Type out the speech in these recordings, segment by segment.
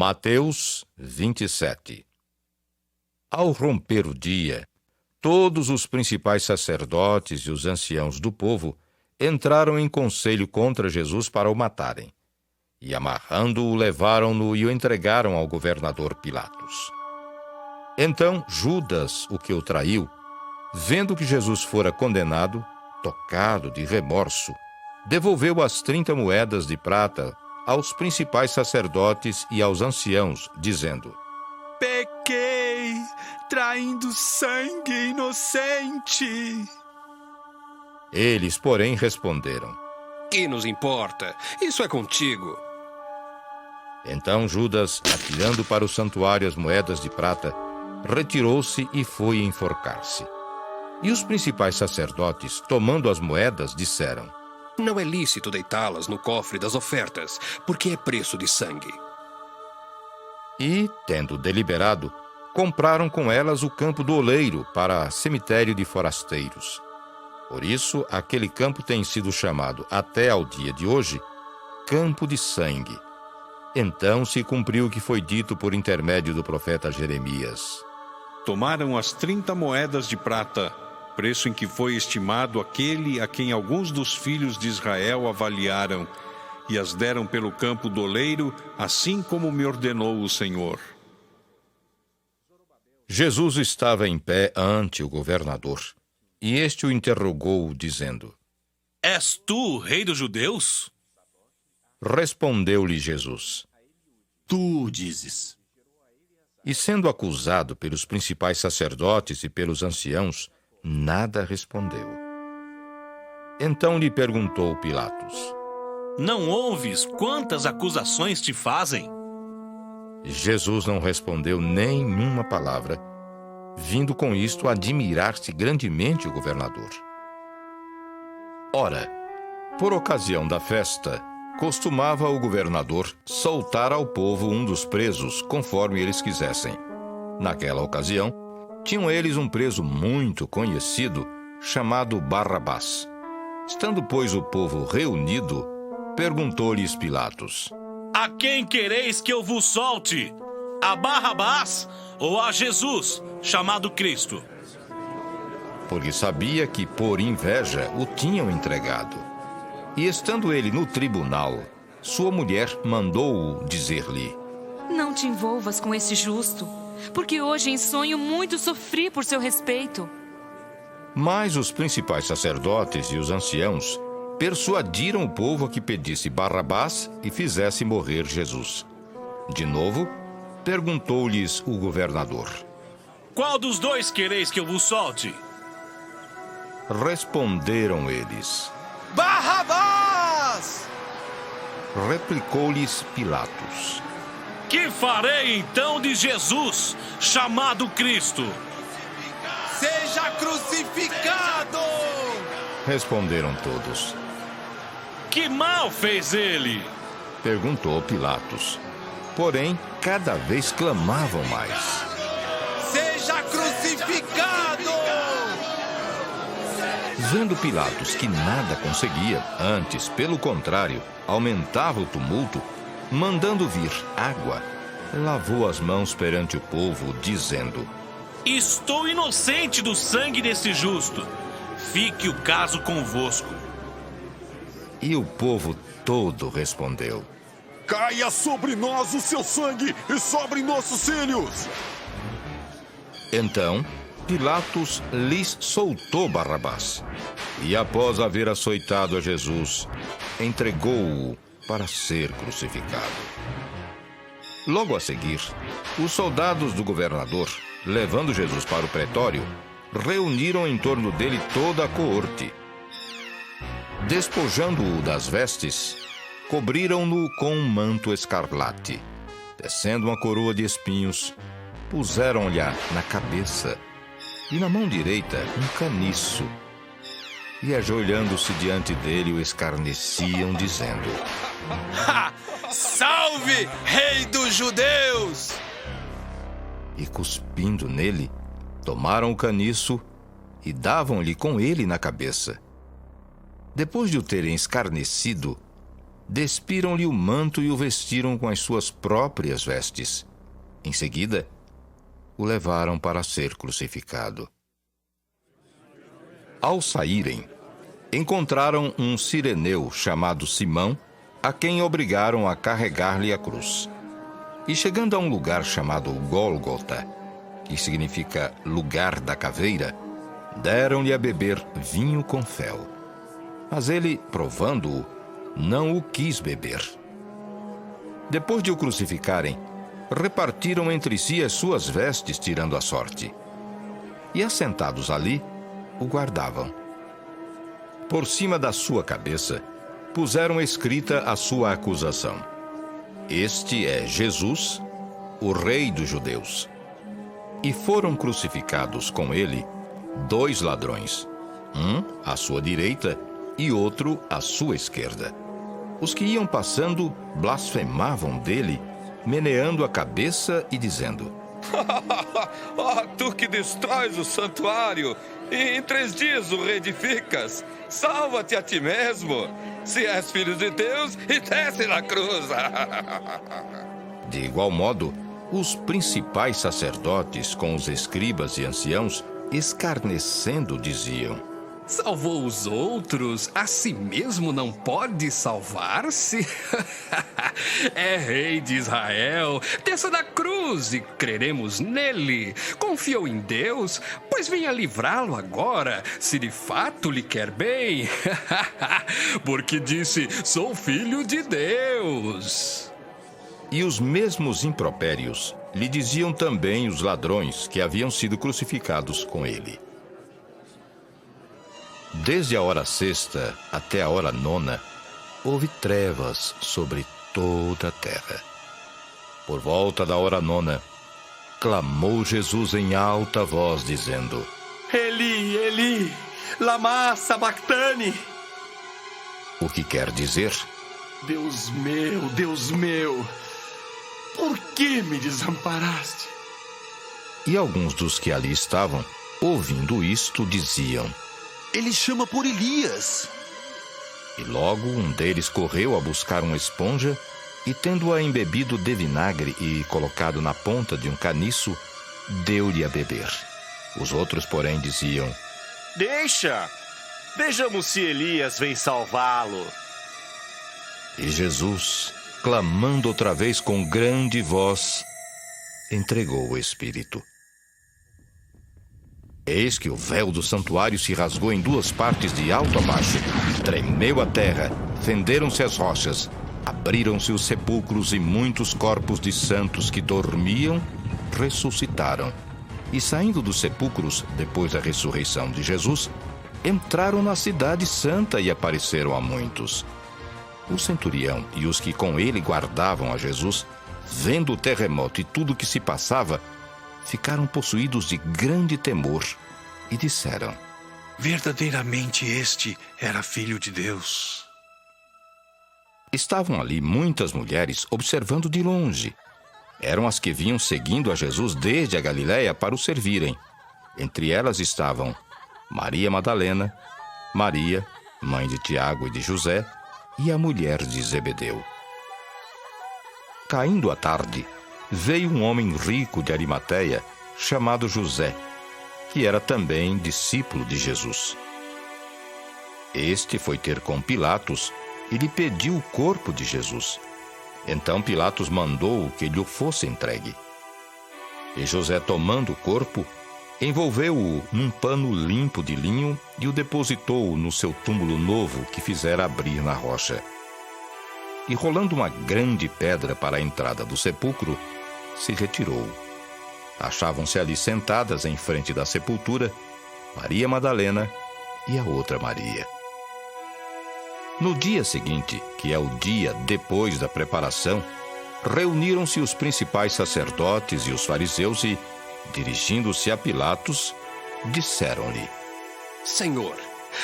Mateus 27. Ao romper o dia, todos os principais sacerdotes e os anciãos do povo entraram em conselho contra Jesus para o matarem. E, amarrando-o, levaram-no e o entregaram ao governador Pilatos. Então Judas, o que o traiu, vendo que Jesus fora condenado, tocado de remorso, devolveu as 30 moedas de prata aos principais sacerdotes e aos anciãos, dizendo: Pequei, traindo sangue inocente. Eles, porém, responderam: Que nos importa? Isso é contigo. Então Judas, atirando para o santuário as moedas de prata, retirou-se e foi enforcar-se. E os principais sacerdotes, tomando as moedas, disseram: Não é lícito deitá-las no cofre das ofertas, porque é preço de sangue. E, tendo deliberado, compraram com elas o campo do oleiro para cemitério de forasteiros. Por isso, aquele campo tem sido chamado, até ao dia de hoje, Campo de Sangue. Então se cumpriu o que foi dito por intermédio do profeta Jeremias. Tomaram as 30 moedas de prata, preço em que foi estimado aquele a quem alguns dos filhos de Israel avaliaram, e as deram pelo campo do oleiro, assim como me ordenou o Senhor. Jesus estava em pé ante o governador, e este o interrogou, dizendo: És tu o rei dos judeus? Respondeu-lhe Jesus. Tu dizes. E sendo acusado pelos principais sacerdotes e pelos anciãos, nada respondeu. Então lhe perguntou Pilatos: Não ouves quantas acusações te fazem? Jesus não respondeu nenhuma palavra, vindo com isto a admirar-se grandemente o governador. Ora, por ocasião da festa, costumava o governador soltar ao povo um dos presos, conforme eles quisessem. Naquela ocasião, tinham eles um preso muito conhecido, chamado Barrabás. Estando, pois, o povo reunido, perguntou-lhes Pilatos: A quem quereis que eu vos solte? A Barrabás ou a Jesus, chamado Cristo? Porque sabia que, por inveja, o tinham entregado. E estando ele no tribunal, sua mulher mandou-o dizer-lhe: Não te envolvas com esse justo, porque hoje em sonho muito sofri por seu respeito. Mas os principais sacerdotes e os anciãos persuadiram o povo a que pedisse Barrabás e fizesse morrer Jesus. De novo, perguntou-lhes o governador: Qual dos dois quereis que eu vos solte? Responderam eles. Barrabás! Replicou-lhes Pilatos: Que farei então de Jesus, chamado Cristo? Seja crucificado! Responderam todos. Que mal fez ele? Perguntou Pilatos. Porém, cada vez clamavam mais. Seja crucificado! Vendo Pilatos que nada conseguia, antes, pelo contrário, aumentava o tumulto, mandando vir água, lavou as mãos perante o povo, dizendo: Estou inocente do sangue desse justo. Fique o caso convosco. E o povo todo respondeu: Caia sobre nós o seu sangue e sobre nossos filhos! Então Pilatos lhes soltou Barrabás, e após haver açoitado a Jesus, entregou-o para ser crucificado. Logo a seguir, os soldados do governador, levando Jesus para o pretório, reuniram em torno dele toda a coorte. Despojando-o das vestes, cobriram-no com um manto escarlate. Tecendo uma coroa de espinhos, puseram-lhe na cabeça e na mão direita um caniço. E ajoelhando-se diante dele, o escarneciam, dizendo: Salve, rei dos judeus! E cuspindo nele, tomaram o caniço e davam-lhe com ele na cabeça. Depois de o terem escarnecido, despiram-lhe o manto e o vestiram com as suas próprias vestes. Em seguida, o levaram para ser crucificado. Ao saírem, encontraram um cireneu chamado Simão, a quem obrigaram a carregar-lhe a cruz. E chegando a um lugar chamado Gólgota, que significa lugar da caveira, deram-lhe a beber vinho com fel. Mas ele, provando-o, não o quis beber. Depois de o crucificarem, repartiram entre si as suas vestes, tirando a sorte. E assentados ali, o guardavam. Por cima da sua cabeça, puseram escrita a sua acusação: Este é Jesus, o Rei dos Judeus. E foram crucificados com ele 2 ladrões, um à sua direita e outro à sua esquerda. Os que iam passando blasfemavam dele, meneando a cabeça e dizendo: Tu que destróis o santuário e em 3 dias o reedificas, salva-te a ti mesmo, se és filho de Deus, e desce na cruz. De igual modo, os principais sacerdotes com os escribas e anciãos, escarnecendo, diziam: Salvou os outros, a si mesmo não pode salvar-se? É rei de Israel, desça da cruz e creremos nele. Confiou em Deus, pois venha livrá-lo agora, se de fato lhe quer bem. Porque disse, sou filho de Deus. E os mesmos impropérios lhe diziam também os ladrões que haviam sido crucificados com ele. Desde a hora 6ª até a hora 9ª, houve trevas sobre toda a terra. Por volta da hora 9ª, clamou Jesus em alta voz, dizendo: Eli, Eli, lama sabachthani. O que quer dizer: Deus meu, por que me desamparaste? E alguns dos que ali estavam, ouvindo isto, diziam: Ele chama por Elias. E logo um deles correu a buscar uma esponja e, tendo-a embebido de vinagre e colocado na ponta de um caniço, deu-lhe a beber. Os outros, porém, diziam: Deixa! Vejamos se Elias vem salvá-lo. E Jesus, clamando outra vez com grande voz, entregou o Espírito. Eis que o véu do santuário se rasgou em 2 partes de alto a baixo. Tremeu a terra, fenderam-se as rochas, abriram-se os sepulcros e muitos corpos de santos que dormiam ressuscitaram. E saindo dos sepulcros, depois da ressurreição de Jesus, entraram na cidade santa e apareceram a muitos. O centurião e os que com ele guardavam a Jesus, vendo o terremoto e tudo o que se passava, ficaram possuídos de grande temor e disseram: Verdadeiramente este era filho de Deus. Estavam ali muitas mulheres observando de longe. Eram as que vinham seguindo a Jesus desde a Galiléia para o servirem. Entre elas estavam Maria Madalena, Maria, mãe de Tiago e de José, e a mulher de Zebedeu. Caindo a tarde, veio um homem rico de Arimateia, chamado José, que era também discípulo de Jesus. Este foi ter com Pilatos e lhe pediu o corpo de Jesus. Então Pilatos mandou que lhe fosse entregue. E José, tomando o corpo, envolveu-o num pano limpo de linho e o depositou no seu túmulo novo que fizera abrir na rocha. E rolando uma grande pedra para a entrada do sepulcro, se retirou. Achavam-se ali sentadas em frente da sepultura Maria Madalena e a outra Maria. No dia seguinte, que é o dia depois da preparação, reuniram-se os principais sacerdotes e os fariseus e, dirigindo-se a Pilatos, disseram-lhe: Senhor,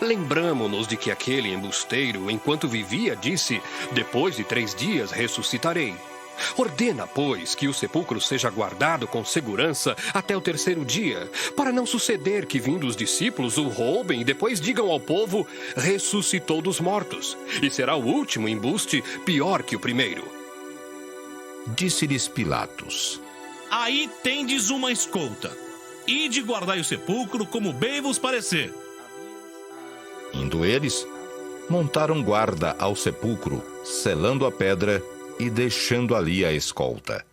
lembramo-nos de que aquele embusteiro, enquanto vivia, disse, depois de 3 dias ressuscitarei. Ordena, pois, que o sepulcro seja guardado com segurança até o terceiro dia, para não suceder que, vindo os discípulos, o roubem e depois digam ao povo: ressuscitou dos mortos, e será o último embuste pior que o primeiro. Disse-lhes Pilatos: Aí tendes uma escolta. Ide guardai o sepulcro como bem vos parecer. Indo eles, montaram guarda ao sepulcro, selando a pedra e deixando ali a escolta.